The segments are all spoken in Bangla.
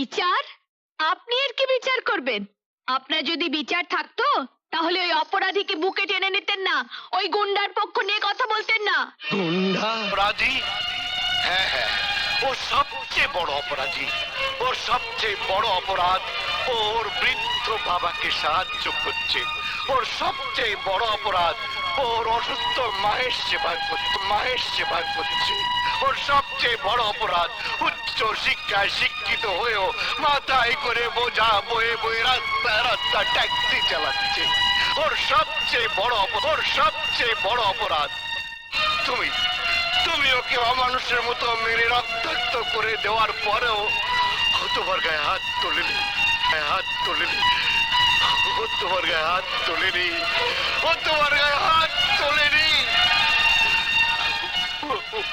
বিচার? আপনি এর কি বিচার করবেন? আপনার যদি বিচার থাকতো তাহলে ওই অপরাধীকে বুকে টেনে নিতেন না, ওই গুন্ডার পক্ষ নিয়ে কথা বলতেন না। গুন্ডা? অপরাধী? হ্যাঁ হ্যাঁ, ও সবচেয়ে বড় অপরাধী। ওর সবচেয়ে বড় অপরাধ ওর বৃদ্ধ বাবাকে সাহায্য করছে। ওর সবচেয়ে বড় অপরাধ ওর অসুস্থ মায়ের সেবা করছে। ওর সবচেয়ে বড় অপরাধ উচ্চ শিক্ষায় শিক্ষিত হয়েও মাথায় করে বোঝা বয়ে বয়ে রাস্তা ট্যাক্সি চালাচ্ছে। ওর সবচেয়ে বড় অপরাধ তুমি তুমি ওকে অমানুষের মতো মেরে রক্তাক্ত করে দেওয়ার পরেও ও তোমার গায়ে হাত তোলেনি।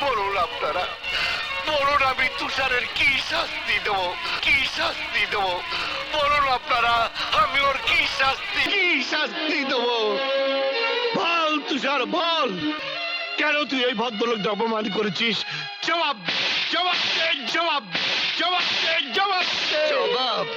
বলুন আপনারা, বলুন আমি তুষারের কি শাস্তি দেবো? বলুন আপনারা, আমি ওর কি শাস্তি দেবো? বল তুষার, বল কেন তুই এই ভদ্রলোককে অপমান করেছিস? জবাব জবাব দে, জবাব জবাব দে, জবাব দে। জবাব?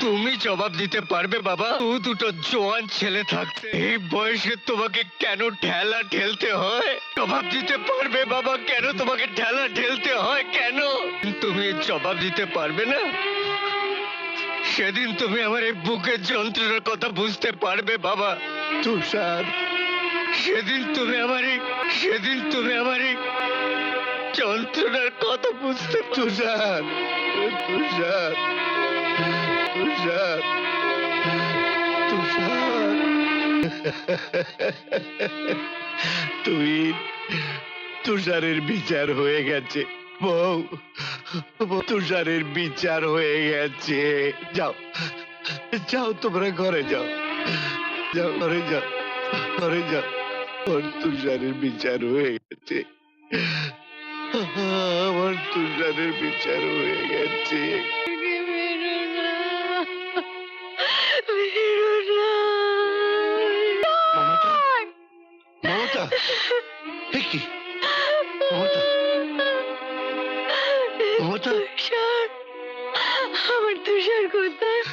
তুমি জবাব দিতে পারবে বাবা? দুটো জোয়ান ছেলে থাকতে এই বয়সে তোমাকে কেন ঠেলা ঠেলতে হয়? জবাব দিতে পারবে বাবা? কেন তোমাকে ঠেলা ঠেলতে হয়? কেন তুমি জবাব দিতে পারবে না? সেদিন তুমি আমার এই বুকের যন্ত্রণার কথা বুঝতে পারবে বাবা? তুষার, সেদিন তুমি আমার এই যন্ত্রণার কথা বুঝতে তুষার, তুষার, তুষার, তুষার। তুষারের বিচার হয়ে গেছে বউ, তুষারের বিচার হয়ে গেছে। যাও যাও, তোমরা ঘরে যাও, ঘরে যাও। ওর তুষারের বিচার হয়ে গেছে, আমার তুষারের বিচার হয়ে গেছে। মমতা, কি মমতা? আমার তুষার কোথায়?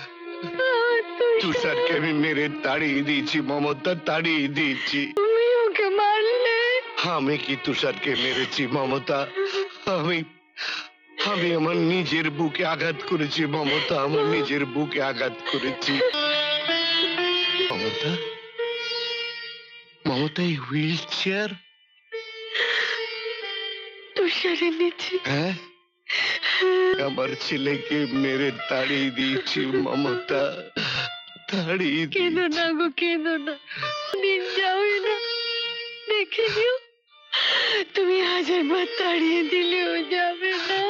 তুষারকে আমি মেরে তাড়িয়ে দিয়েছি মমতা, তাড়িয়ে দিয়েছি। তুমি ওকে মারলে? আমি কি তুষারকে মেরেছি মমতা? আমি আমার নিজের বুকে আঘাত করেছি মমতা, আমার নিজের বুকে আঘাত করেছি মমতা। মমতা, এই হুইল চেয়ার? তুষার এনেছি। হ্যাঁ, আমার ছেলেকে মেরে তাড়িয়ে দিয়েছি মমতা, তাড়িয়ে কেঁদো না গো, কেঁদো না, দিন যাওই না, দেখে নিও তুমি 1000বার তাড়িয়ে দিলেও যাবে না,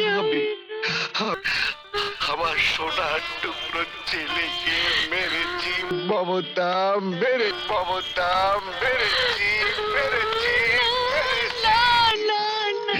যাবে না। আমার সোনার টুকরো ছেলেকে মেরেছি মমতা, মেরেছি। না, না, না।